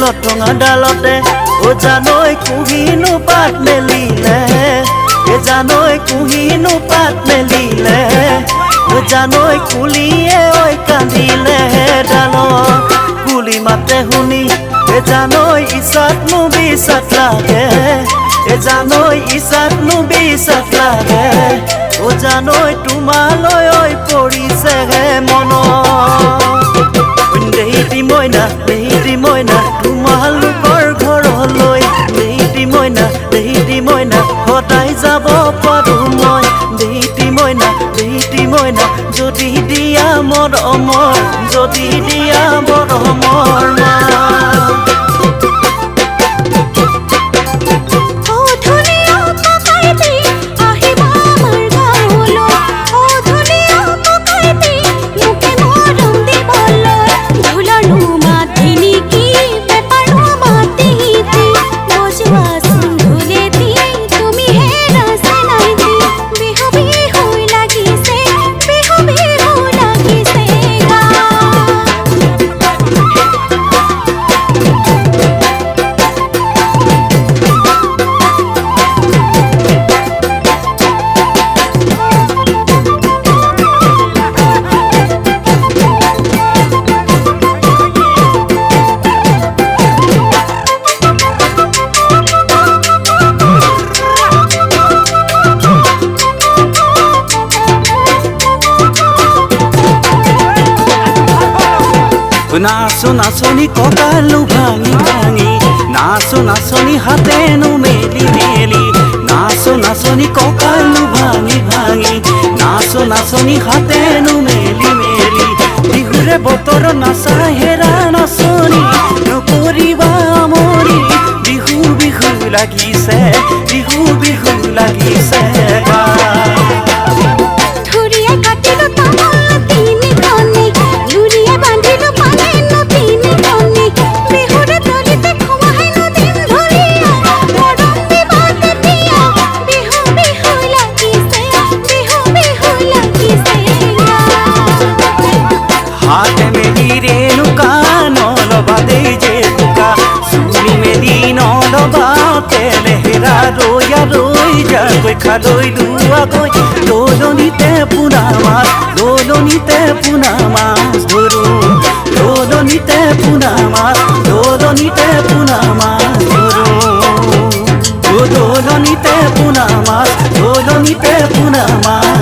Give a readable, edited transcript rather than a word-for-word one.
লটঙা ডালতে ও জানৈ কুহিনো পাত মেলিলে এ জানৈ কুহিনো পাত মেলিলে ও জানৈ কুলিয়ে ঐ কান্দিলে ডাল কুলি মাতে শুনি এ জানৈ ইছাতনো বিশ্বাস লাগে এ জানৈ ইছাতনো বিশ্বাস লাগে ও জানৈ তোমালৈ ঐ পৰিছে হে মন দেহিটি মইনা তোমালোকৰ ঘৰলৈ দেহিটি মইনা সদায় যাব পাৰো মই দেহিটি মইনা যদি দিয়া মৰমৰ যদি দিয়া মৰমৰ নাচো নাচনি কঁকালো ভাঙি ভাঙি নাচো নাচনি হাতেনো মেলি মেলি নাচো নাচনি কঁকালো ভাঙি ভাঙি নাচো নাচনি হাতেনো মেলি মেলি বিহুৰে বতৰ নাচা হেৰা নাচনি নকৰিবা আমনি বিহু বিহু লাগিছে বিহু বিহু লাগিছে हाथे मेली रेणुका नलबा दे जे तुका सुनी मेली नलबा तेलेरा रोया रोई जागोय खालोय दुआगोय लोलनिते पुना मास धरू लोलनिते पुना मास धरू लोलनिते पुना मास